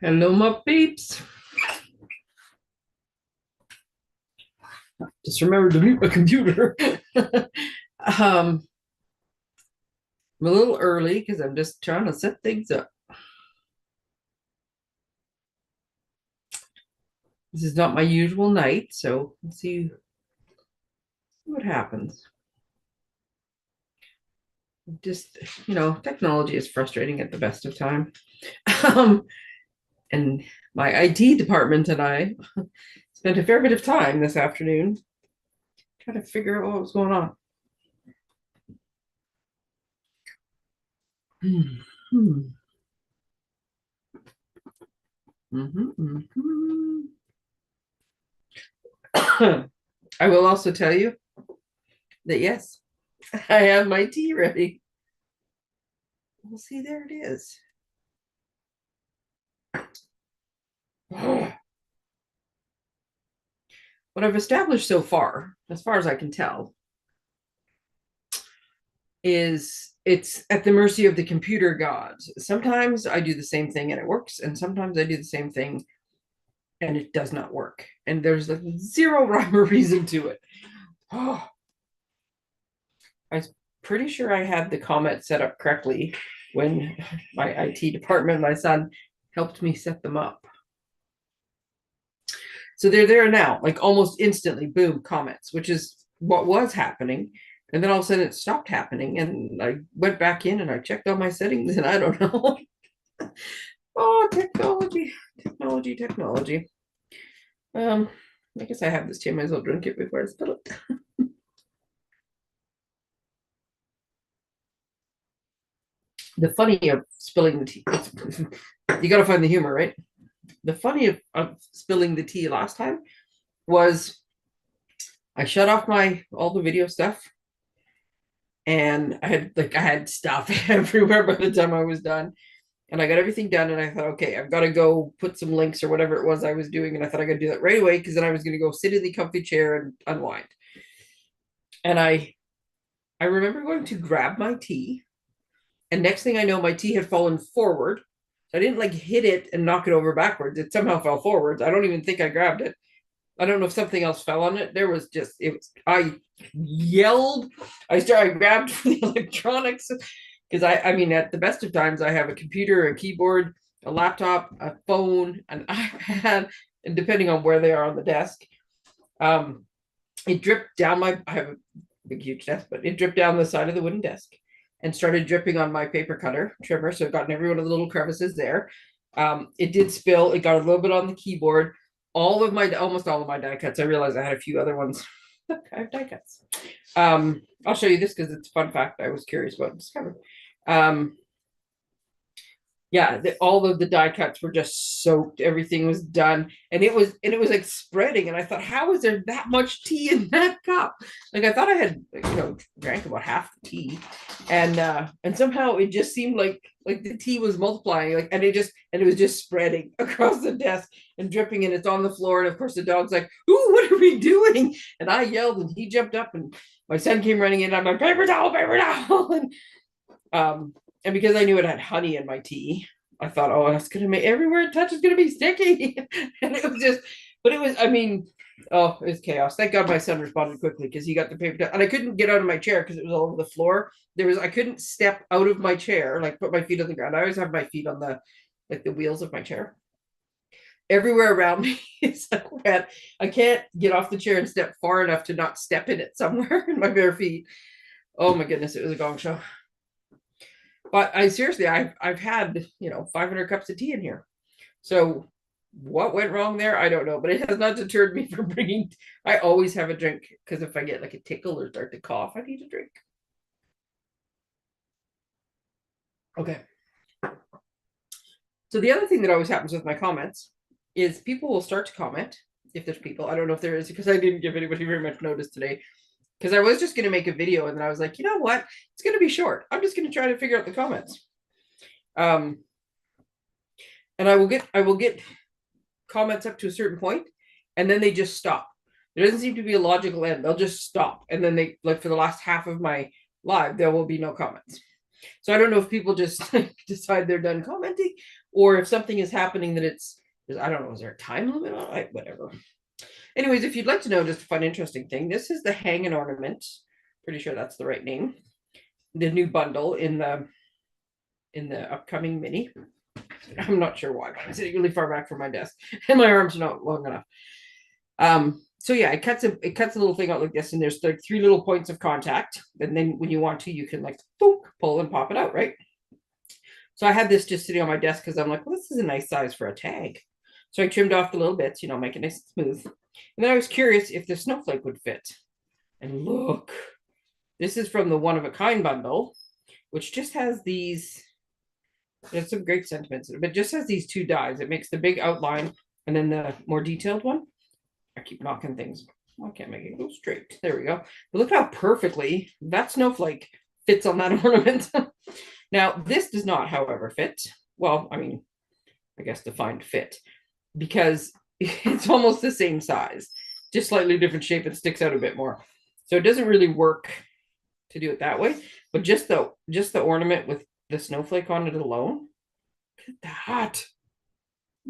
Hello, my peeps. Just remember to mute my computer. I'm a little early because I'm just trying to set things up. This is not my usual night, so let's see what happens. Just, technology is frustrating at the best of time. Um, and my IT department and I spent a fair bit of time this afternoon trying to figure out what was going on. Hmm. Mhm, mhm. I will also tell you that yes, I have my tea ready. Well, see, there it is. What I've established so far, as far as I can tell, is it's at the mercy of the computer gods. Sometimes I do the same thing and it works, and sometimes I do the same thing and it does not work. And there's like zero rhyme or reason to it. Oh, I was pretty sure I had the comment set up correctly when my IT department, my son, helped me set them up. So they're there now, like almost instantly, boom, comments, which is what was happening. And then all of a sudden it stopped happening. And I went back in and I checked all my settings and I don't know. Oh, technology, technology, technology. Um, I guess I have this tea. I might as well drink it before I spill it. The funny of spilling the tea, you got to find the humor, right? The funny of spilling the tea last time was I shut off my all the video stuff and I had stuff everywhere by the time I was done. And I got everything done and I thought, okay, I've got to go put some links or whatever it was I was doing. And I thought I could do that right away because then I was going to go sit in the comfy chair and unwind. And I remember going to grab my tea, and next thing I know, my tea had fallen forward. So I didn't like hit it and knock it over backwards. It somehow fell forwards. I don't even think I grabbed it. I don't know if something else fell on it. There was just it was I yelled. I grabbed for the electronics because I mean at the best of times I have a computer, a keyboard, a laptop, a phone, an iPad, and depending on where they are on the desk. Um it dripped down my I have a big huge desk, but it dripped down the side of the wooden desk and started dripping on my paper cutter trimmer. So it got in every one of the little crevices there. It did spill. It got a little bit on the keyboard. Almost all of my die cuts. I realized I had a few other ones. I have die cuts. I'll show you this because it's a fun fact I was curious about discovering. Um, yeah, all of the die cuts were just soaked. Everything was done, and it was like spreading. And I thought, how is there that much tea in that cup? Like I thought I had drank about half the tea, and somehow it just seemed like the tea was multiplying, like and it was just spreading across the desk and dripping, and it's on the floor. And of course, the dog's like, "Ooh, what are we doing?" And I yelled, and he jumped up, and my son came running in. I'm like, "Paper towel, paper towel!" Um, and because I knew it had honey in my tea, I thought, oh, that's gonna make everywhere it touches gonna be sticky. And it was just, but it was, I mean, oh, it was chaos. Thank God my son responded quickly because he got the paper, and I couldn't get out of my chair because it was all over the floor. I couldn't step out of my chair, like put my feet on the ground. I always have my feet on the wheels of my chair. Everywhere around me is like wet. I can't get off the chair and step far enough to not step in it somewhere in my bare feet. Oh my goodness, it was a gong show. But I seriously, I've had 500 cups of tea in here. So what went wrong there? I don't know, but it has not deterred me from bringing. I always have a drink because if I get like a tickle or start to cough, I need a drink. Okay. So the other thing that always happens with my comments is people will start to comment if there's people. I don't know if there is because I didn't give anybody very much notice today. Because I was just going to make a video and then I was like, you know what? It's going to be short. I'm just going to try to figure out the comments. Um, and I will get comments up to a certain point and then they just stop. There doesn't seem to be a logical end. They'll just stop. And then they like for the last half of my live, there will be no comments. So I don't know if people just decide they're done commenting or if something is happening that I don't know, is there a time limit on it? Whatever. Anyways, if you'd like to know just a fun, interesting thing, this is the Hang and Ornament. Pretty sure that's the right name. The new bundle in the upcoming mini. I'm not sure why, but I'm sitting really far back from my desk and my arms are not long enough. So yeah, it cuts a little thing out like this, and there's like 3 little points of contact. And then when you want to, you can like boop, pull and pop it out, right? So I had this just sitting on my desk because I'm like, well, this is a nice size for a tag. So I trimmed off the little bits, make it nice and smooth. And then I was curious if the snowflake would fit. And look, this is from the One of a Kind bundle, which just has these. There's some great sentiments, but just has these 2 dies. It makes the big outline and then the more detailed one. I keep knocking things. I can't make it go straight. There we go. But look how perfectly that snowflake fits on that ornament. Now, this does not, however, fit. Well, I mean, I guess defined fit, because it's almost the same size, just slightly different shape. It sticks out a bit more. So it doesn't really work to do it that way. But just the ornament with the snowflake on it alone. Look at that.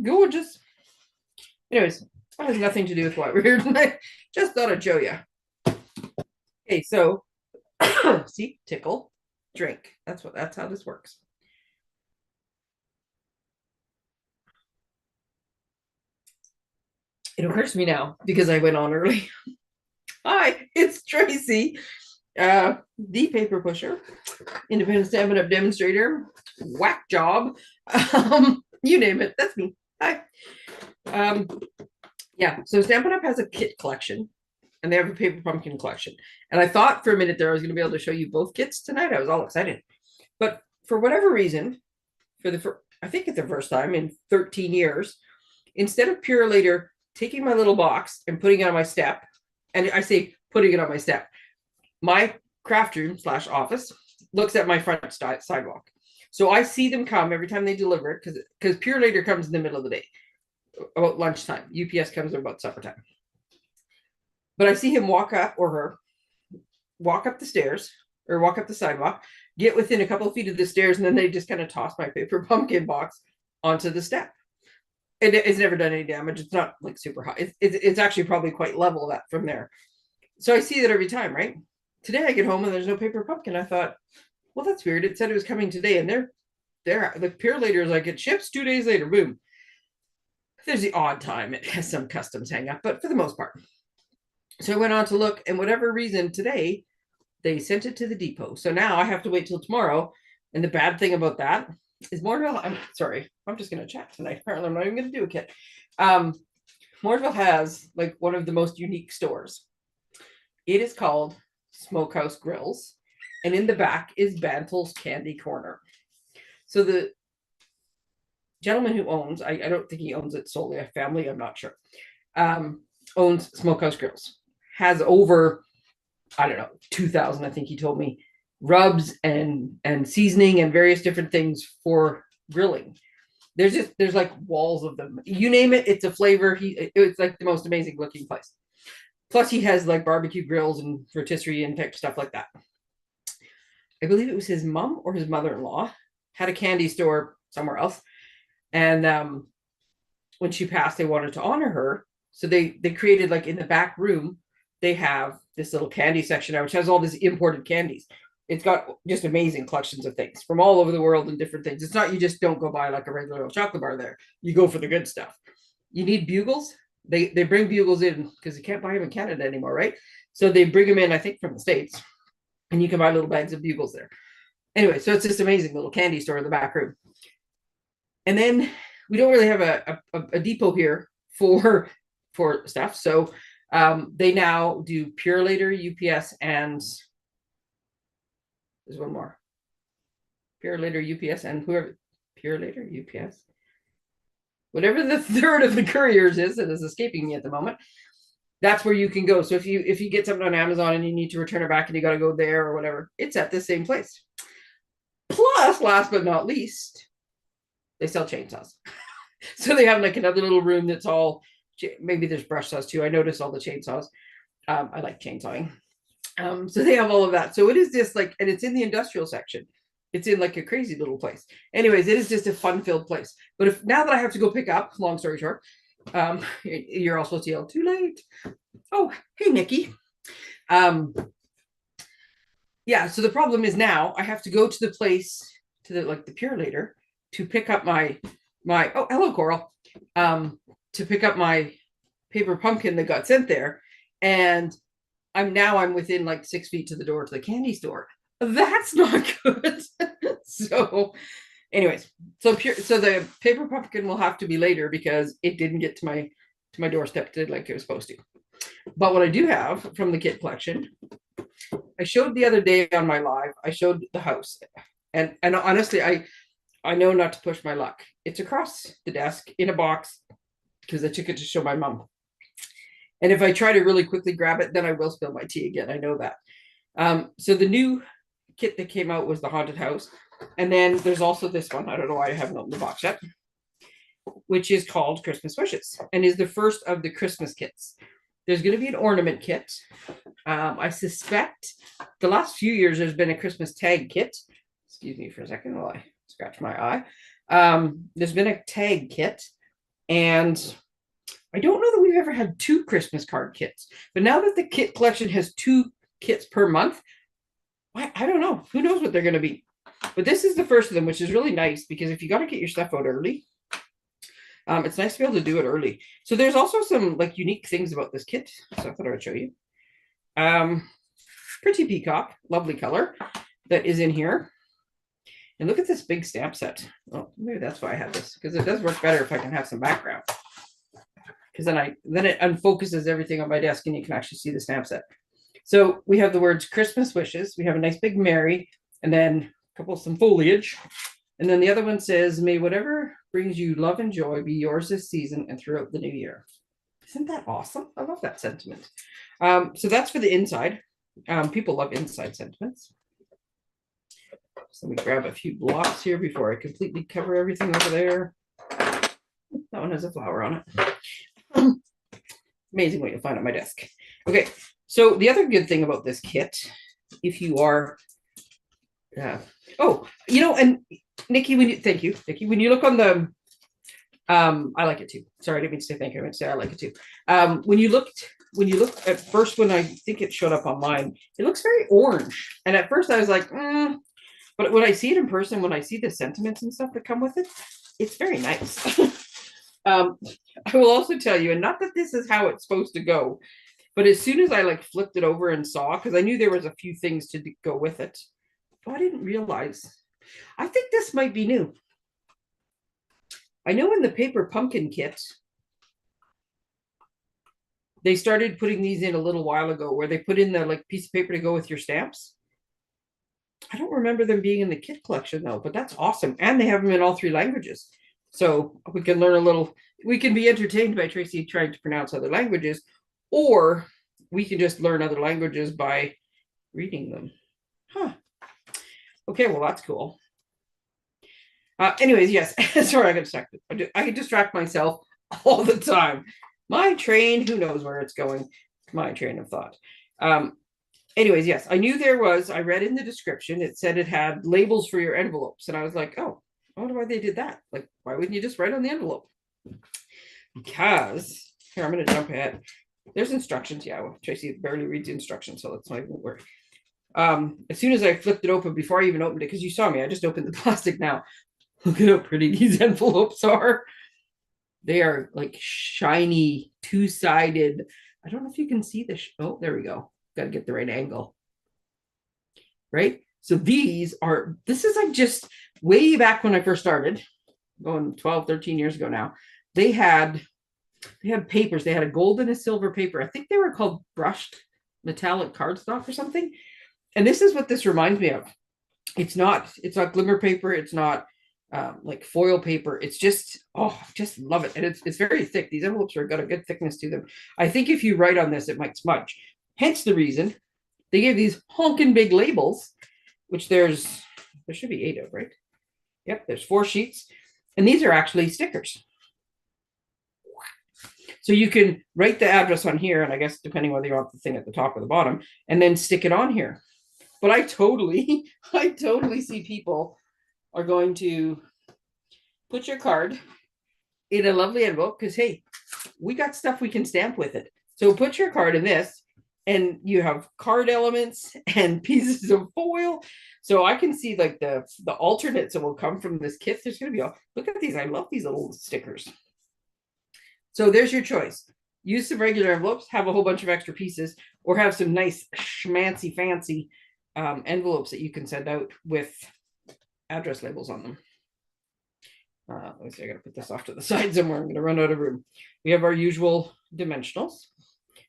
Gorgeous. Anyways, that has nothing to do with why we're here tonight. Just thought I'd show you. Okay, so see, tickle, drink. That's how this works. It occurs to me now because I went on early. Hi, it's Tracey, the paper pusher, independent Stampin' Up! Demonstrator, whack job, you name it, that's me. Hi. Yeah, so Stampin' Up! Has a kit collection, and they have a paper pumpkin collection. And I thought for a minute there I was going to be able to show you both kits tonight. I was all excited. But for whatever reason, I think it's the first time in 13 years, instead of Purelator taking my little box and putting it on my step, and I say putting it on my step, my craft room / office looks at my front sidewalk. So I see them come every time they deliver it, because Purelator comes in the middle of the day, about lunchtime. UPS comes about supper time. But I see him walk up, or her, walk up the stairs, or walk up the sidewalk, get within a couple of feet of the stairs, and then they just kind of toss my paper pumpkin box onto the step. It's never done any damage. It's not like super high. It's actually probably quite level that from there. So I see that every time, right? Today I get home and there's no paper pumpkin. I thought, well, that's weird. It said it was coming today, and they're the Purelator is like, it ships 2 days later. Boom. There's the odd time it has some customs hang up, but for the most part. So I went on to look, and whatever reason today they sent it to the depot. So now I have to wait till tomorrow. And the bad thing about that is Mortville. I'm sorry, I'm just going to chat tonight. Apparently, I'm not even going to do a kit. Mortville has like one of the most unique stores. It is called Smokehouse Grills, and in the back is Bantel's Candy Corner. So the gentleman who owns, I don't think he owns it solely, a family, I'm not sure, owns Smokehouse Grills, has over, I don't know, 2,000, I think he told me, rubs and seasoning and various different things for grilling. There's like walls of them. You name it, it's a flavor. It's like the most amazing looking place. Plus he has like barbecue grills and rotisserie and type stuff like that. I believe it was his mom or his mother-in-law had a candy store somewhere else. And when she passed, they wanted to honor her. So they created, like, in the back room, they have this little candy section now, which has all these imported candies. It's got just amazing collections of things from all over the world and different things. It's not, you just don't go buy like a regular old chocolate bar there. You go for the good stuff. You need bugles. They bring bugles in because you can't buy them in Canada anymore, right? So they bring them in, I think, from the States, and you can buy little bags of bugles there. Anyway, so it's this amazing little candy store in the back room. And then we don't really have a depot here for stuff. So they now do Purelator, UPS, and there's one more. Purelator, UPS, and whoever. Purelator, UPS. Whatever the third of the couriers is that is escaping me at the moment. That's where you can go. So if you get something on Amazon and you need to return it back and you got to go there or whatever, it's at the same place. Plus, last but not least, they sell chainsaws. So they have like another little room that's all, maybe there's brush saws too. I noticed all the chainsaws. I like chainsawing. So they have all of that. So it is just like, and it's in the industrial section. It's in like a crazy little place. Anyways, it is just a fun-filled place. But if now that I have to go pick up, long story short, you're all supposed to yell, too late. Oh, hey, Nikki. Yeah, so the problem is now I have to go to the place, to the like the Purelator, to pick up my oh, hello, Coral. To pick up my paper pumpkin that got sent there. And I'm within like 6 feet to the door to the candy store. That's not good. So anyways, so the paper pumpkin will have to be later because it didn't get to my doorstep like it was supposed to. But what I do have from the kit collection, I showed the other day on my live, I showed the house. And honestly, I know not to push my luck. It's across the desk in a box because I took it to show my mom. And if I try to really quickly grab it, then I will spill my tea again. I know that. So the new kit that came out was the haunted house. And then there's also this one. I don't know why I haven't opened the box yet, which is called Christmas Wishes and is the first of the Christmas kits. There's going to be an ornament kit. I suspect the last few years there's been a Christmas tag kit. Excuse me for a second while I scratch my eye. There's been a tag kit, and I don't know that we've ever had 2 Christmas card kits. But now that the kit collection has 2 kits per month, I don't know. Who knows what they're going to be? But this is the first of them, which is really nice because if you got to get your stuff out early, it's nice to be able to do it early. So there's also some like unique things about this kit. So I thought I would show you. Pretty peacock, lovely color that is in here. And look at this big stamp set. Oh, maybe that's why I had this, because it does work better if I can have some background. Because then it unfocuses everything on my desk and you can actually see the stamp set. So we have the words Christmas Wishes. We have a nice big Mary, and then some foliage. And then the other one says, may whatever brings you love and joy be yours this season and throughout the new year. Isn't that awesome? I love that sentiment. So that's for the inside. People love inside sentiments. So let me grab a few blocks here before I completely cover everything over there. That one has a flower on it. Amazing what you'll find on my desk. Okay, so the other good thing about this kit, if you are, and Nikki, thank you, Nikki. When you look on the, I like it too. Sorry, I didn't mean to say thank you. I meant to say I like it too. When you look at first, when I think it showed up on mine, it looks very orange. And at first I was like, but when I see it in person, when I see the sentiments and stuff that come with it, it's very nice. I will also tell you, and not that this is how it's supposed to go, but as soon as I like flipped it over and saw, because I knew there was a few things to go with it. Oh, I didn't realize. I think this might be new. I know in the paper pumpkin kit, they started putting these in a little while ago where they put in the like piece of paper to go with your stamps. I don't remember them being in the kit collection though, but that's awesome. And they have them in all 3 languages. So we can learn a little, we can be entertained by Tracey trying to pronounce other languages, or we can just learn other languages by reading them. Huh. Okay, well, that's cool. Anyways, yes, sorry, I got distracted. I distract myself all the time. My train, who knows where it's going? My train of thought. Anyways, yes, I knew there was, I read in the description, it said it had labels for your envelopes. And I was like, oh, I wonder why they did that. Like, why wouldn't you just write on the envelope? Because, here, I'm going to jump ahead. There's instructions. Yeah, well, Tracey barely reads the instructions, so that's not even work. As soon as I flipped it open, before I even opened it, because you saw me, I just opened the plastic now. Look at how pretty these envelopes are. They are like shiny, 2-sided. I don't know if you can see this. Oh, there we go. Got to get the right angle. Right? So this is like just way back when I first started, going 12, 13 years ago now. They had papers. They had a gold and a silver paper. I think they were called brushed metallic cardstock or something. And this is what this reminds me of. It's not glimmer paper. It's not like foil paper. It's just, just love it. And it's very thick. These envelopes got a good thickness to them. I think if you write on this, it might smudge. Hence the reason they gave these honking big labels, which there should be 8 of, right? Yep, there's 4 sheets. And these are actually stickers. So you can write the address on here, and I guess depending whether you want the thing at the top or the bottom, and then stick it on here. but I totally see people are going to put your card in a lovely envelope because, hey, we got stuff we can stamp with it. So put your card in this and you have card elements and pieces of foil. So I can see like the alternates that will come from this kit. There's going to be look at these. I love these little stickers. So there's your choice. Use some regular envelopes, have a whole bunch of extra pieces, or have some nice schmancy fancy envelopes that you can send out with address labels on them. Let me see, I gotta put this off to the side somewhere. I'm gonna run out of room. We have our usual dimensionals.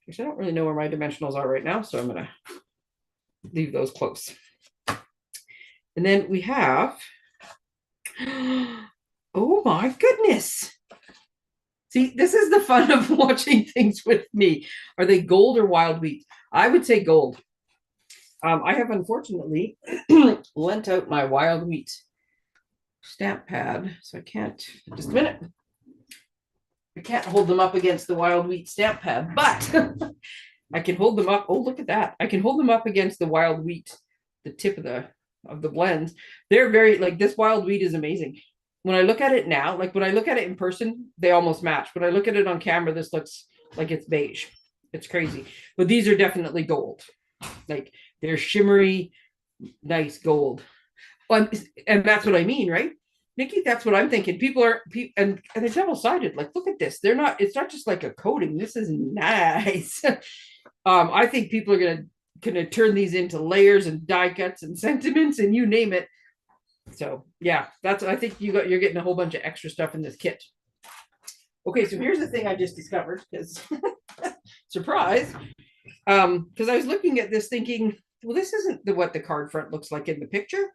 Actually, I don't really know where my dimensionals are right now, so I'm gonna leave those close. And then we have, oh my goodness. See, this is the fun of watching things with me. Are they gold or wild wheat? I would say gold. I have unfortunately lent out my wild wheat stamp pad, so I can't, just a minute. I can't hold them up against the wild wheat stamp pad, but I can hold them up. Oh, look at that. I can hold them up against the wild wheat, the tip of the blends. They're very, like, this wild wheat is amazing. When I look at it now, like when I look at it in person, they almost match. When I look at it on camera, this looks like it's beige. It's crazy. But these are definitely gold. Like they're shimmery, nice gold. And that's what I mean, right? Nikki, that's what I'm thinking. People are, and they're double-sided. Like, look at this. They're not, it's not just like a coating. This is nice. I think people are gonna turn these into layers and die cuts and sentiments and you name it. So yeah, I think you're getting a whole bunch of extra stuff in this kit. Okay, so here's the thing I just discovered, because surprise. Because I was looking at this thinking, well, this isn't what the card front looks like in the picture.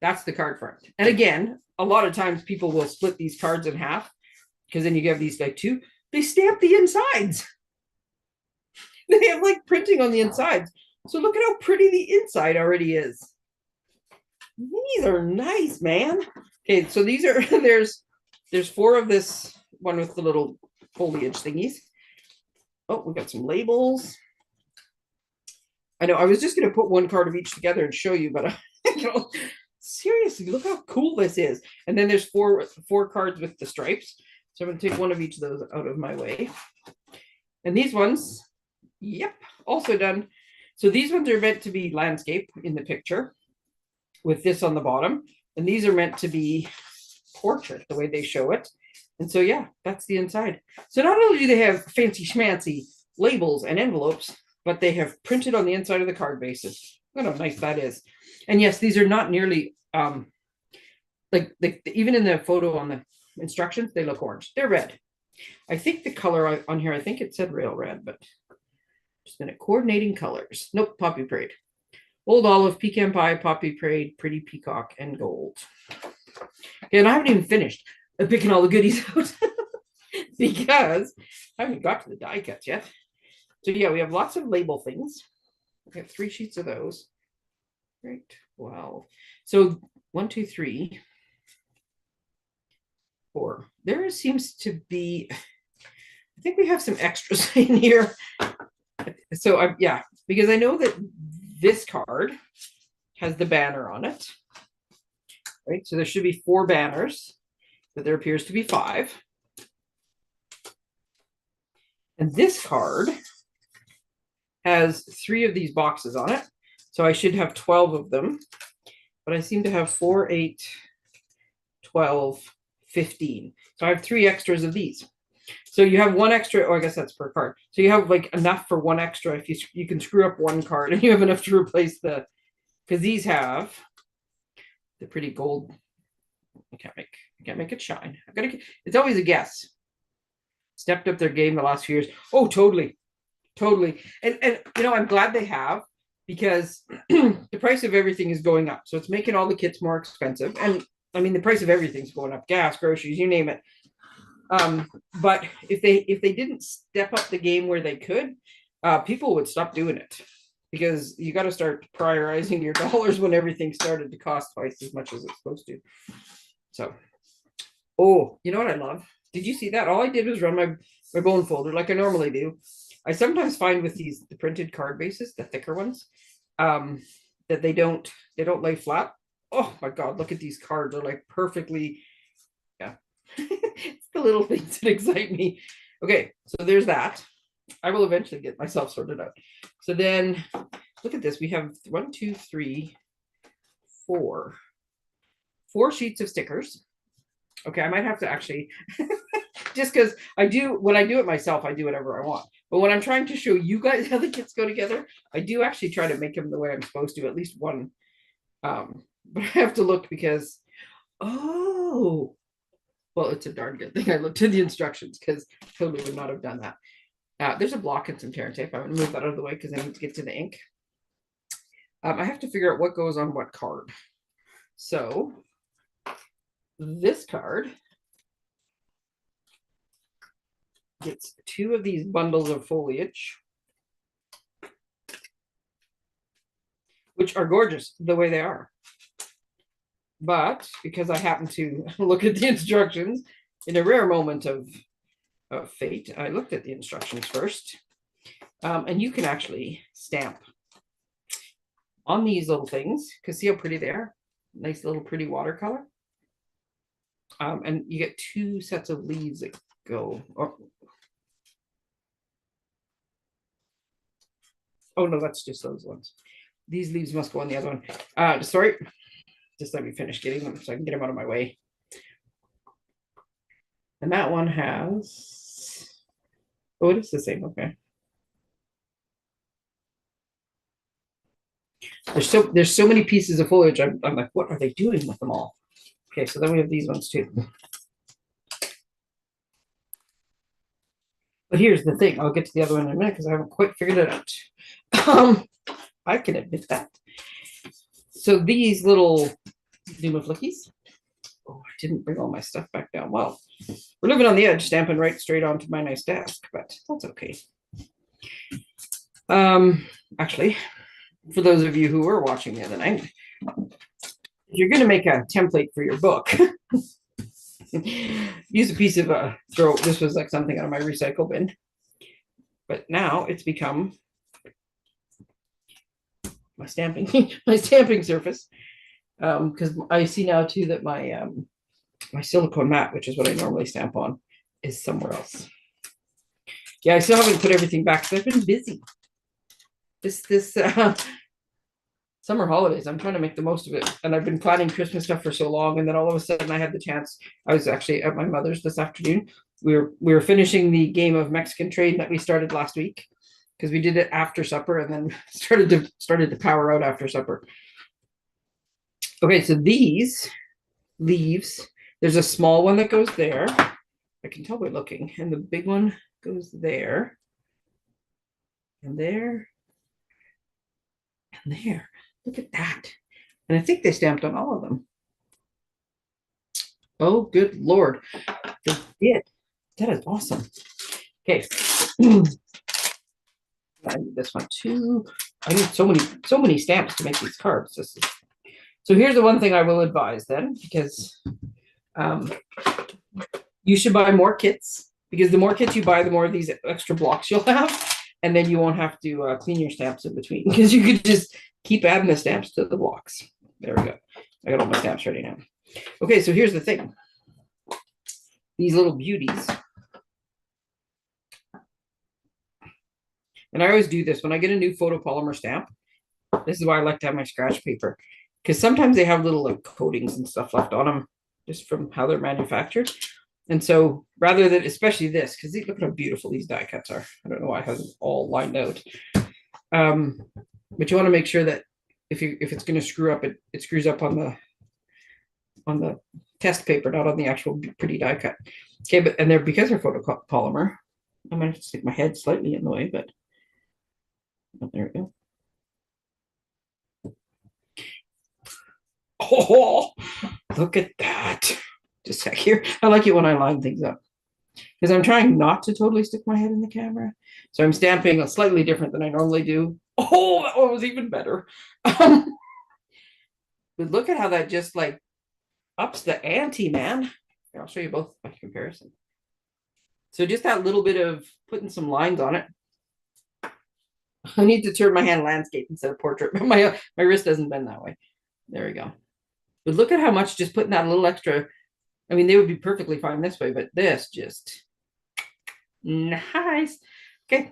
That's the card front. And again, a lot of times people will split these cards in half, because then you have these like two. They stamp the insides. They have like printing on the insides. So look at how pretty the inside already is. These are nice, man. Okay, so these are, there's 4 of this one with the little foliage thingies. Oh, we got some labels. I know I was just going to put one card of each together and show you, but seriously, look how cool this is. And then there's four cards with the stripes. So I'm going to take one of each of those out of my way. And these ones, yep, also done. So these ones are meant to be landscape in the picture, with this on the bottom, and these are meant to be portrait the way they show it. And so yeah, that's the inside. So not only do they have fancy schmancy labels and envelopes, but they have printed on the inside of the card bases. Look how nice that is. And yes, these are not nearly like even in the photo on the instructions, they look orange. They're red. I think the color on here, I think it said rail red, but just a minute. Coordinating colors. Nope, poppy parade. Old olive, pecan pie, poppy parade, pretty peacock, and gold. Okay, and I haven't even finished picking all the goodies out because I haven't got to the die cuts yet. So yeah, we have lots of label things. We have 3 sheets of those. Right. Wow. So 1, 2, 3, 4. There seems to be, I think we have some extras in here. So yeah, because I know that this card has the banner on it, right? So there should be 4 banners, but there appears to be 5. And this card has 3 of these boxes on it. So I should have 12 of them, but I seem to have 4, 8, 12, 15. So I have 3 extras of these. So you have 1 extra, or I guess that's per card. So you have like enough for 1 extra. If you can screw up 1 card and you have enough to replace because these have the pretty gold. I can't make it shine. It's always a guess. Stepped up their game the last few years. Oh, totally. And I'm glad they have, because the price of everything is going up. So it's making all the kits more expensive. And I mean, the price of everything's going up, gas, groceries, you name it. But if they didn't step up the game where they could, people would stop doing it, because you got to start prioritizing your dollars when everything started to cost twice as much as it's supposed to. So, oh, you know what I love? Did you see that? All I did was run my bone folder like I normally do. I sometimes find with the printed card bases, the thicker ones, that they don't lay flat. Oh my God, look at these cards. They're like perfectly, yeah. It's the little things that excite me. Okay, so there's that. I will eventually get myself sorted out. So then look at this. We have 1, 2, 3, 4 sheets of stickers. Okay, I might have to actually just because when I do it myself, I do whatever I want. But when I'm trying to show you guys how the kits go together, I do actually try to make them the way I'm supposed to, at least one. But I have to look because, oh, well, it's a darn good thing I looked at the instructions because I totally would not have done that. There's a block and some tear and tape. I'm going to move that out of the way because I need to get to the ink. I have to figure out what goes on what card. So this card gets 2 of these bundles of foliage, which are gorgeous the way they are. But because I happen to look at the instructions in a rare moment of fate, I looked at the instructions first. And you can actually stamp on these little things because see how pretty they are? Nice little pretty watercolor. And you get 2 sets of leaves that go. Oh no, that's just those ones. These leaves must go on the other one. Sorry, just let me finish getting them so I can get them out of my way. And that one has, oh, it is the same. Okay. There's so many pieces of foliage. I'm like, what are they doing with them all? Okay, so then we have these ones too. But here's the thing. I'll get to the other one in a minute because I haven't quite figured it out. I can admit that. So these little Zuma flickies. Oh, I didn't bring all my stuff back down. Well, we're living on the edge, stamping right straight onto my nice desk, but that's okay. Actually, for those of you who were watching the other night, you're going to make a template for your book. Use a piece of throw. This was like something out of my recycle bin, but now it's become my stamping surface. Because I see now too that my my silicone mat, which is what I normally stamp on, is somewhere else. Yeah, I still haven't put everything back because I've been busy. This summer holidays, I'm trying to make the most of it, and I've been planning Christmas stuff for so long, and then all of a sudden I had the chance. I was actually at my mother's this afternoon. We were finishing the game of Mexican trade that we started last week because we did it after supper, and then started to power out after supper. Okay, so these leaves, there's a small one that goes there. I can tell by looking, and the big one goes there, and there, and there. Look at that. And I think they stamped on all of them. Oh, good Lord. They did. That is awesome. Okay. I need this one too. I need so many stamps to make these cards. So here's the one thing I will advise then, because you should buy more kits, because the more kits you buy, the more of these extra blocks you'll have. And then you won't have to clean your stamps in between, because you could just keep adding the stamps to the blocks. There we go. I got all my stamps ready now. Okay, so here's the thing. These little beauties. And I always do this when I get a new photopolymer stamp. This is why I like to have my scratch paper, because sometimes they have little like coatings and stuff left on them just from how they're manufactured. And so rather than, especially this, because look at how beautiful these die cuts are. I don't know why I have them all lined out. But you want to make sure that if it's going to screw up, it screws up on the test paper, not on the actual pretty die cut. Okay, but and they're, because they're photopolymer, I might have to stick my head slightly in the way, but oh, there we go. Oh, look at that. Just a sec here. I like it when I line things up, because I'm trying not to totally stick my head in the camera. So I'm stamping slightly different than I normally do. Oh, that one was even better. But look at how that just like ups the ante, man. Here, I'll show you both by comparison. So just that little bit of putting some lines on it I need to turn my hand landscape instead of portrait, but my wrist doesn't bend that way. There we go. But look at how much just putting that little extra. I mean, they would be perfectly fine this way, but this just nice. Okay.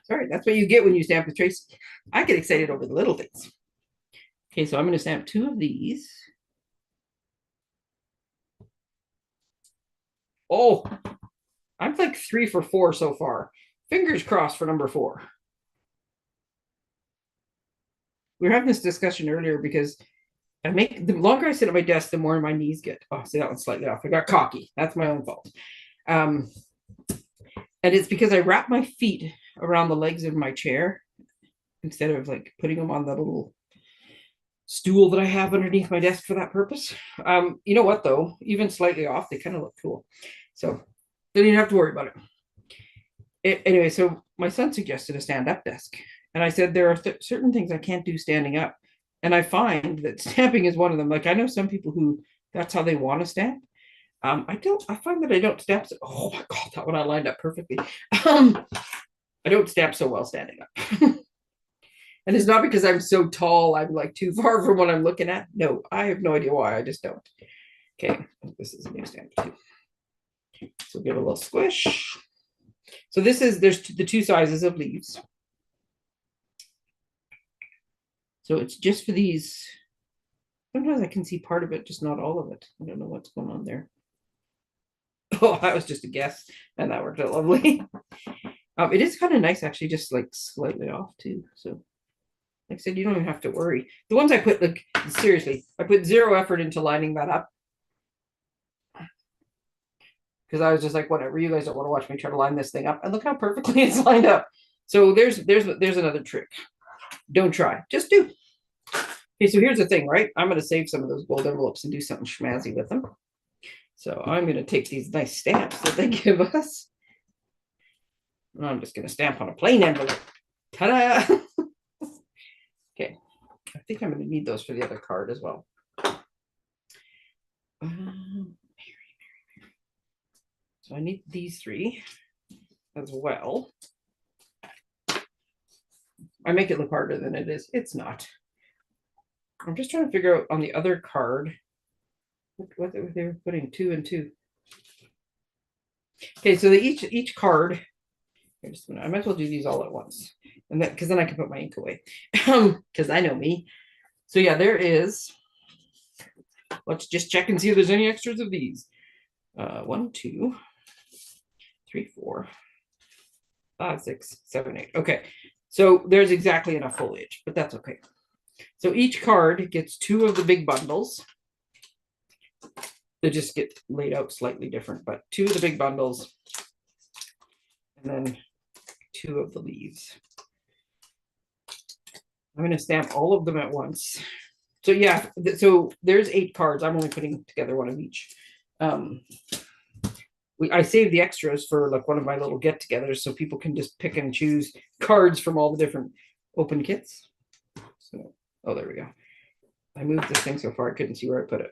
Sorry, that's what you get when you stamp with Tracey. I get excited over the little things. Okay, so I'm going to stamp 2 of these. Oh, I'm like 3 for 4 so far. Fingers crossed for number 4. We were having this discussion earlier because the longer I sit at my desk, the more my knees get. Oh, see, that one's slightly off. I got cocky. That's my own fault. And it's because I wrap my feet around the legs of my chair instead of like putting them on the little stool that I have underneath my desk for that purpose. You know what though? Even slightly off, they kind of look cool. So don't even have to worry about it. Anyway, so my son suggested a stand-up desk. And I said, there are certain things I can't do standing up. And I find that stamping is one of them. Like I know some people who that's how they want to stamp. I find that I don't stamp. Oh my God, that one I lined up perfectly. I don't stamp so well standing up. And it's not because I'm so tall, I'm like too far from what I'm looking at. No, I have no idea why. I just don't. Okay, this is a new stamp too. So give it a little squish. So there's the 2 sizes of leaves. So it's just for these. Sometimes I can see part of it, just not all of it. I don't know what's going on there. Oh, that was just a guess. And that worked out lovely. It is kind of nice, actually, just like slightly off too. So like I said, you don't even have to worry. The ones I put, like, seriously, I put 0 effort into lining that up. Because I was just like, whatever, you guys don't want to watch me try to line this thing up. And look how perfectly it's lined up. So there's another trick. Don't try, just do. Okay, so here's the thing, right? I'm going to save some of those gold envelopes and do something schmazzy with them. So I'm going to take these nice stamps that they give us. I'm just going to stamp on a plain envelope. Ta-da! Okay, I think I'm going to need those for the other card as well. So I need these 3 as well. I make it look harder than it is. It's not. I'm just trying to figure out on the other card what they were putting 2 and 2. Okay, so each card. I might as well do these all at once, and that because then I can put my ink away. Because I know me. So yeah, there is. Let's just check and see if there's any extras of these. 1, 2, 3, 4, 5, 6, 7, 8. Okay, so there's exactly enough foliage, but that's okay. So each card gets 2 of the big bundles. They just get laid out slightly different, but 2 of the big bundles, and then 2 of the leaves. I'm going to stamp all of them at once. So yeah, so there's 8 cards. I'm only putting together 1 of each. I saved the extras for like one of my little get-togethers, so people can just pick and choose cards from all the different open kits. So, oh, there we go. I moved this thing so far I couldn't see where I put it.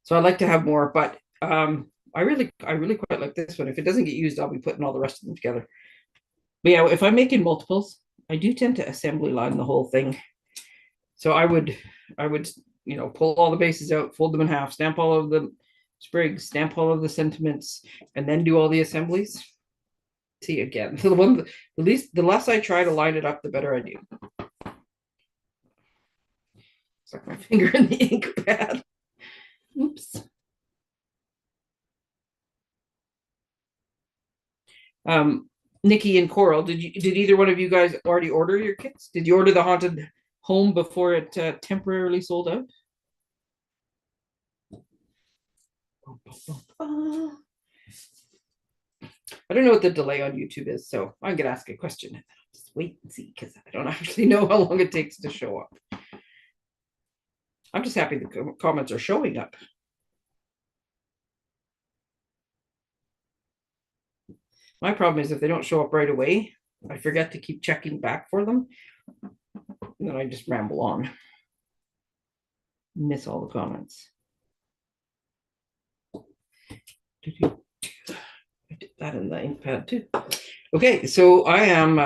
So I like to have more, but I really quite like this one. If it doesn't get used, I'll be putting all the rest of them together. But yeah, if I'm making multiples, I do tend to assembly line the whole thing. So I would, pull all the bases out, fold them in half, stamp all of the sprigs, stamp all of the sentiments, and then do all the assemblies. See, again, the less I try to line it up, the better I do. Stuck my finger in the ink pad. Oops. Nikki and Coral, did either one of you guys already order your kits? Did you order the Haunted Home before it temporarily sold out? I don't know what the delay on YouTube is, so I'm gonna ask a question. Just wait and see, because I don't actually know how long it takes to show up. I'm just happy the comments are showing up. My problem is if they don't show up right away, I forget to keep checking back for them. And then I just ramble on. Miss all the comments. that in the ink pad too. Okay, so I am,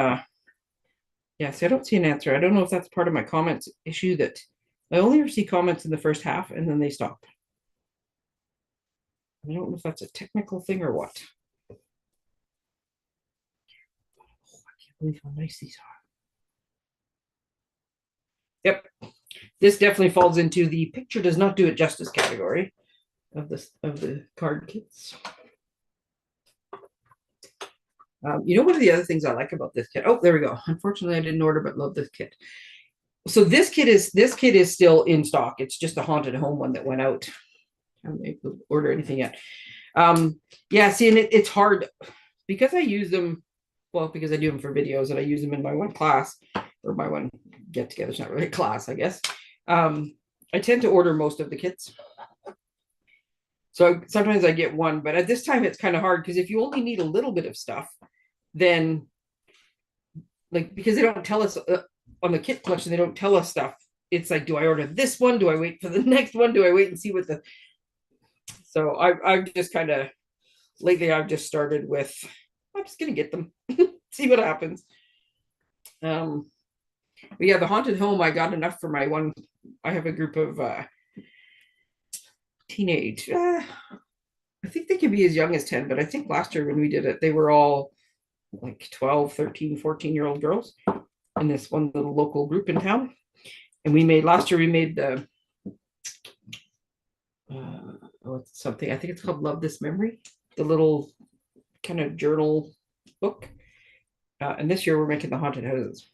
yeah, see, I don't see an answer. I don't know if that's part of my comments issue that I only ever see comments in the first half and then they stop. I don't know if that's a technical thing or what. Oh, I can't believe how nice these are. Yep, this definitely falls into the picture does not do it justice category of the card kits. You know, one of the other things I like about this kit. Oh, there we go. Unfortunately, I didn't order, but love this kit. So this kit is still in stock. It's just a haunted home one that went out. I haven't been able to order anything yet. Yeah, see, and it's hard because I use them. Well, because I do them for videos and I use them in my one class or my one get together. It's not really a class, I guess. I tend to order most of the kits. So sometimes I get one, but at this time it's kind of hard because if you only need a little bit of stuff, then like because they don't tell us on the kit collection, they don't tell us stuff. It's like, do I order this one? Do I wait for the next one? Do I wait and see what the? So I've just kind of lately I've just started with I'm just gonna get them, see what happens. But yeah, the haunted home I got enough for my one. I have a group of teenage. I think they can be as young as 10, but I think last year when we did it, they were all like 12, 13, 14-year-old girls in this one little local group in town. And we made last year, we made the something, I think it's called Love This Memory, the little kind of journal book. And this year we're making the haunted houses.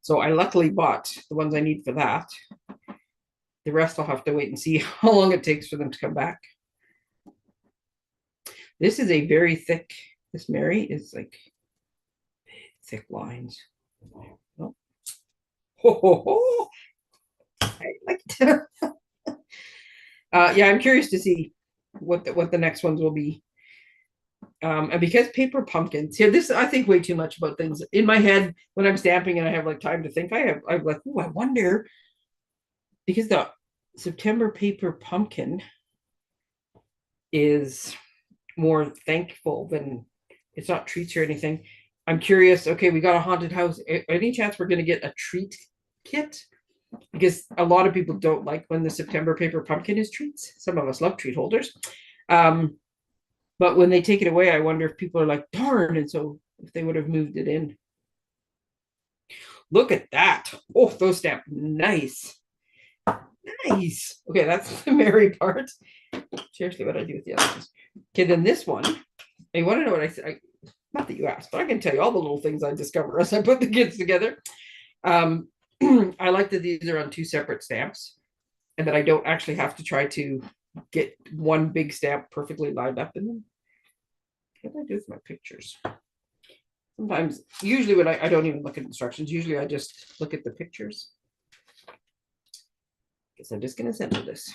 So I luckily bought the ones I need for that. The rest I'll have to wait and see how long it takes for them to come back. This is a very thick, this Mary is like thick lines. Oh, ho, ho, ho. I like it. Yeah, I'm curious to see what the next ones will be. And because paper pumpkins, here, this I think way too much about things in my head when I'm stamping and I have like time to think. I'm like, oh, I wonder because the September paper pumpkin is more thankful than it's not treats or anything. I'm curious. Okay, we got a haunted house. Any chance we're going to get a treat kit? Because a lot of people don't like when the September paper pumpkin is treats. Some of us love treat holders. But when they take it away, I wonder if people are like, darn, and so if they would have moved it in. Look at that. Oh, those stamp nice. Nice. Okay, that's the Mary part. Seriously, what I do with the other ones. Okay, then this one. You want to know what I said? Not that you asked, but I can tell you all the little things I discover as I put the kits together. I like that these are on two separate stamps and that I don't actually have to try to get one big stamp perfectly lined up in them. What do I do with my pictures? Sometimes, usually when I don't even look at instructions, usually I just look at the pictures. Guess I'm just going to send this.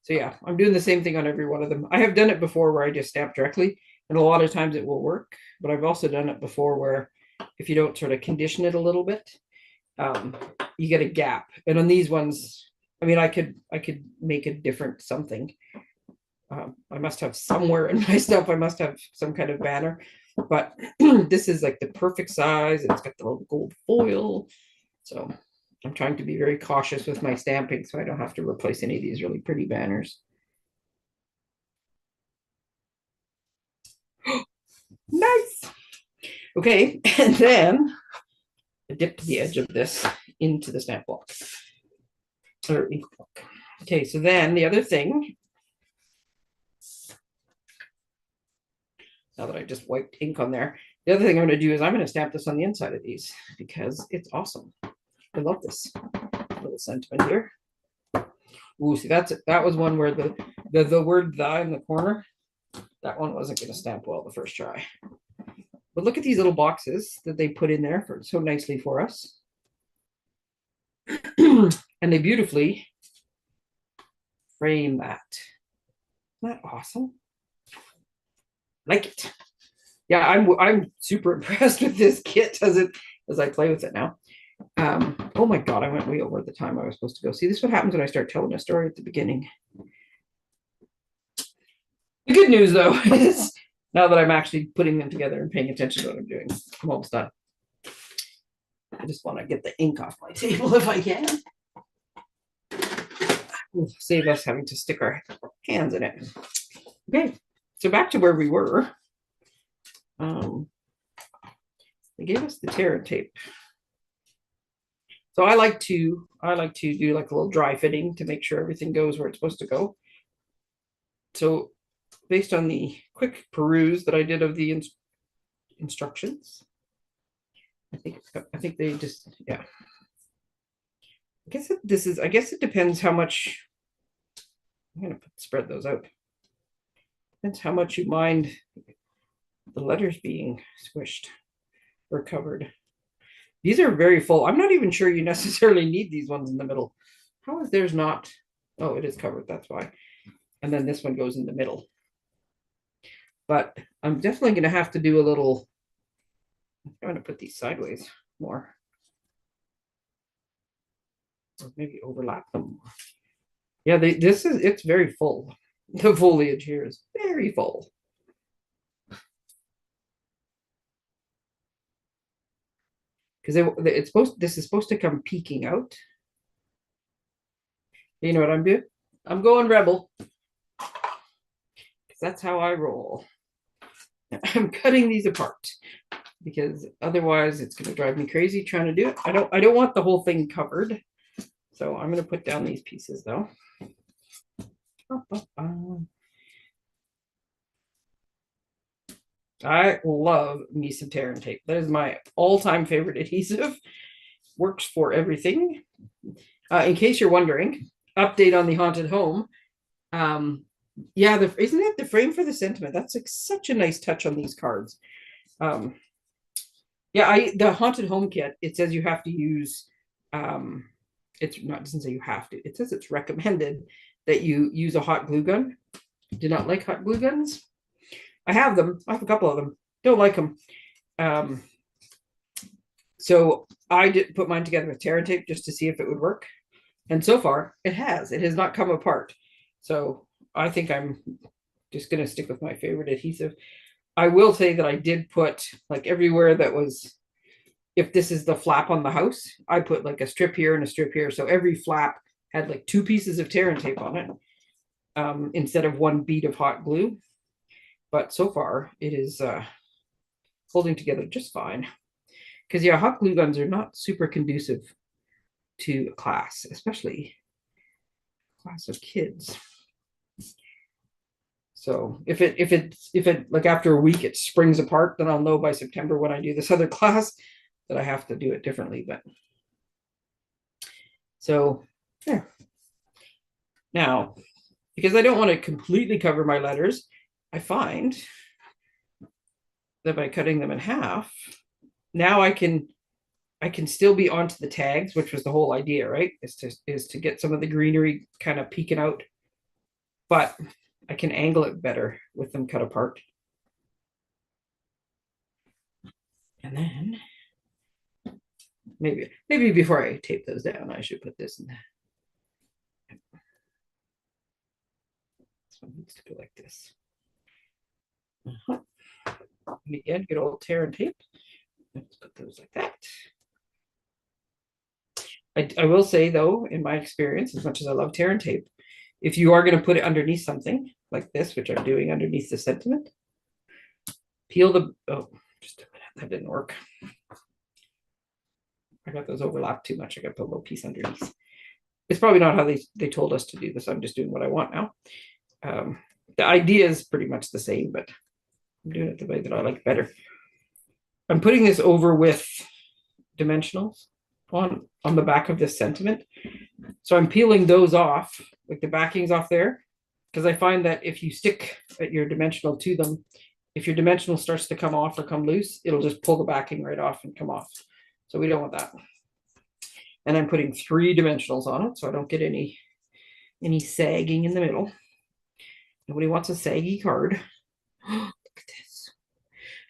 So yeah, I'm doing the same thing on every one of them. I have done it before where I just stamp directly, and a lot of times it will work, but I've also done it before where if you don't sort of condition it a little bit, you get a gap. And on these ones, I mean, I could make a different something. I must have somewhere in my stuff, I must have some kind of banner, but this is like the perfect size. It's got the little gold foil. So I'm trying to be very cautious with my stamping so I don't have to replace any of these really pretty banners. Nice. Okay, and then I dipped the edge of this into the stamp block or ink block. Okay, so then the other thing, now that I just wiped ink on there, the other thing I'm going to do is I'm going to stamp this on the inside of these because it's awesome. I love this little sentiment here. Ooh, see, that was one where the word "the" in the corner, that one wasn't going to stamp well the first try. But look at these little boxes that they put in there for so nicely for us. And they beautifully frame that. Isn't that awesome? Like it. Yeah, I'm super impressed with this kit as I play with it now. Oh my god, I went way over the time I was supposed to go. See, this is what happens when I start telling a story at the beginning. The good news though is now that I'm actually putting them together and paying attention to what I'm doing, I'm almost done. I just want to get the ink off my table if I can. We'll save us having to stick our hands in it. Okay, so back to where we were. They gave us the tear and tape. So I like to do like a little dry fitting to make sure everything goes where it's supposed to go. So based on the quick peruse that I did of the instructions, I think they just, yeah. I guess it depends how much. I'm gonna spread those out. Depends how much you mind the letters being squished or covered. These are very full. I'm not even sure you necessarily need these ones in the middle. How is theirs not? Oh, it is covered, that's why. And then this one goes in the middle. But I'm definitely going to have to do a little, I'm going to put these sideways more. Or maybe overlap them. Yeah, it's very full. The foliage here is very full. Because this is supposed to come peeking out. You know what I'm doing? I'm going rebel. Because that's how I roll. I'm cutting these apart because otherwise it's going to drive me crazy trying to do it. I don't want the whole thing covered. So I'm going to put down these pieces though. I love me some tear and tape. That is my all-time favorite adhesive. Works for everything. In case you're wondering, update on the haunted home. Yeah, isn't it the frame for the sentiment? That's like such a nice touch on these cards. Yeah, the haunted home kit, it says you have to use, it doesn't say you have to, it says it's recommended that you use a hot glue gun. Do not like hot glue guns. I have them. I have a couple of them. Don't like them. So I did put mine together with tear and tape just to see if it would work. And so far it has. It has not come apart. So I think I'm just going to stick with my favorite adhesive. I will say that I did put like everywhere that was, if this is the flap on the house, I put like a strip here and a strip here. So every flap had like 2 pieces of tear and tape on it instead of 1 bead of hot glue. But so far it is holding together just fine. Because yeah, hot glue guns are not super conducive to a class, especially a class of kids. So if it like after a week it springs apart, then I'll know by September when I do this other class that I have to do it differently. But so yeah. Now, because I don't want to completely cover my letters, I find that by cutting them in half, now I can still be onto the tags, which was the whole idea, right? Is to get some of the greenery kind of peeking out, but I can angle it better with them cut apart. And then maybe before I tape those down, I should put this in there. This one needs to go like this. And again, good old tear and tape. Let's put those like that. I will say though, in my experience, as much as I love tear and tape, if you are going to put it underneath something like this, which I'm doing underneath the sentiment, peel the, oh, just a minute, that didn't work. I got those overlapped too much. I got to put a little piece underneath. It's probably not how they told us to do this. I'm just doing what I want now. The idea is pretty much the same, but I'm doing it the way that I like better. I'm putting this over with dimensionals on the back of this sentiment. So I'm peeling those off, like the backings off there, because I find that if you stick your dimensional to them, if your dimensional starts to come off or come loose, it'll just pull the backing right off and come off. So we don't want that. And I'm putting 3 dimensionals on it so I don't get any sagging in the middle. Nobody wants a saggy card. Look at this.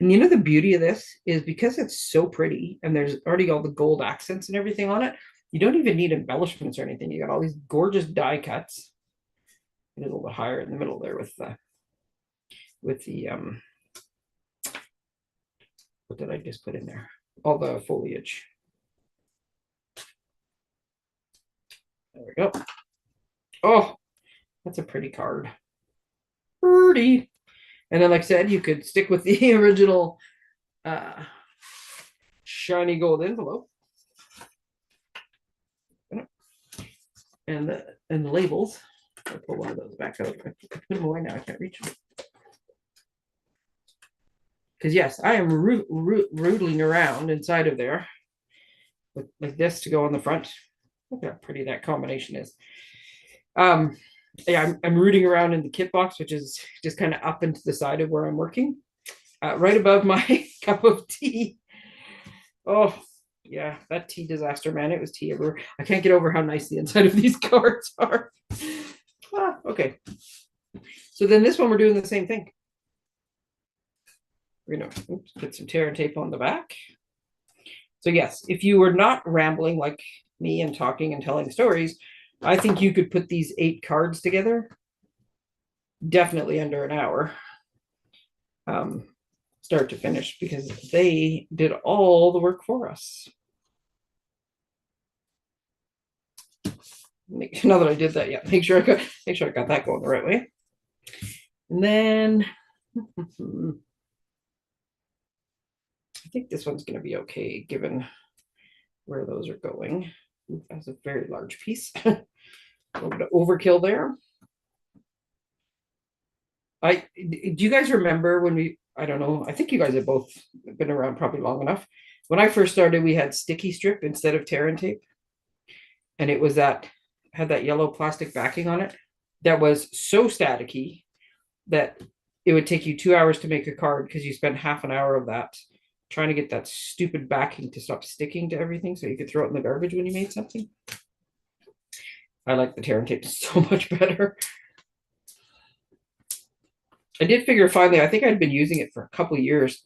And you know the beauty of this is because it's so pretty and there's already all the gold accents and everything on it, you don't even need embellishments or anything. You got all these gorgeous die cuts. It is a little bit higher in the middle there with the with the what did I just put in there? All the foliage. There we go. Oh, that's a pretty card. Pretty. And then, like I said, you could stick with the original shiny gold envelope. And the labels. I'll pull one of those back out. I put them away now. I can't reach them. Because yes, I am rootling around inside of there with like this to go on the front. Look how pretty that combination is. Yeah, I'm rooting around in the kit box, which is just kind of up into the side of where I'm working, right above my cup of tea. Oh, yeah, that tea disaster, man. It was tea everywhere. I can't get over how nice the inside of these cards are. Okay. So then this one, we're doing the same thing. We're going to put some tear and tape on the back. So yes, if you were not rambling like me and talking and telling stories, I think you could put these 8 cards together definitely under an hour, start to finish, because they did all the work for us. Now that I did that, yeah, make sure I got that going the right way. And then I think this one's going to be okay given where those are going. That's a very large piece. A little bit of overkill there. Do you guys remember when I don't know, I think you guys have both been around probably long enough. When I first started, we had sticky strip instead of tear and tape. And it was had that yellow plastic backing on it that was so staticky that it would take you 2 hours to make a card because you spent half an hour of that trying to get that stupid backing to stop sticking to everything so you could throw it in the garbage when you made something. I like the tear and tape so much better. I did figure finally, I think I'd been using it for a couple of years,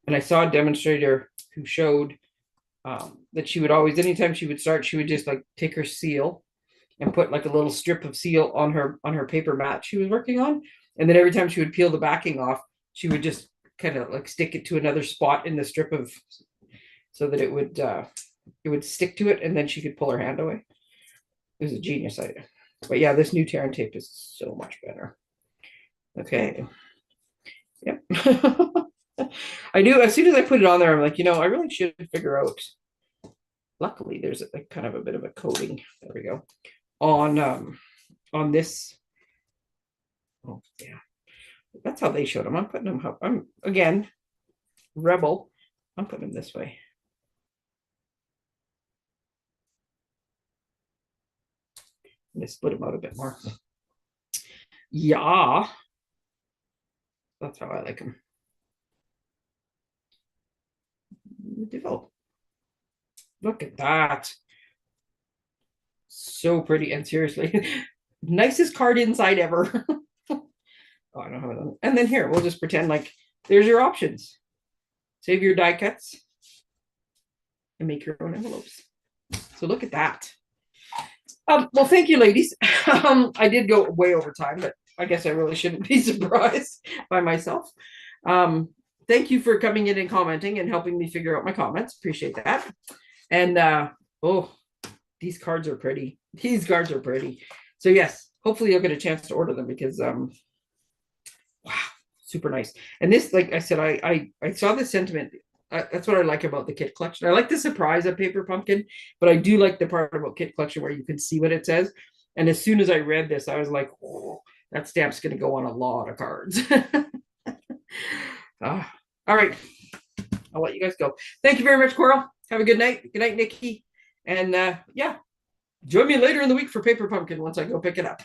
and I saw a demonstrator who showed that she would always, anytime she would start, she would just like take her seal and put like a little strip of seal on her paper mat she was working on. And then every time she would peel the backing off, she would just kind of like stick it to another spot in the strip of, so that it would stick to it, and then she could pull her hand away. It was a genius idea. But yeah, this new tear and tape is so much better. Okay. Yep. I do. As soon as I put it on there, I'm like, I really should figure out. Luckily, there's a kind of a bit of a coating. There we go. On this. Oh yeah, that's how they showed them. I'm putting them. I'm again, rebel. I'm putting them this way. I'm gonna split them out a bit more. Yeah, that's how I like them. Develop. Look at that. So pretty, and seriously, nicest card inside ever. Oh, I don't have it. And then here, we'll just pretend like there's your options. Save your die cuts and make your own envelopes. So look at that. Well, thank you, ladies. I did go way over time, but I guess I really shouldn't be surprised by myself. Thank you for coming in and commenting and helping me figure out my comments. Appreciate that. And oh, these cards are pretty. These cards are pretty. So yes, hopefully you'll get a chance to order them, because wow, super nice. And this, like I said, I saw this sentiment. That's what I like about the kit collection. I like the surprise of Paper Pumpkin, but I do like the part about kit collection where you can see what it says. And as soon as I read this, I was like, oh, that stamp's going to go on a lot of cards. All right. I'll let you guys go. Thank you very much, Coral. Have a good night. Good night, Nikki. And yeah, join me later in the week for Paper Pumpkin once I go pick it up.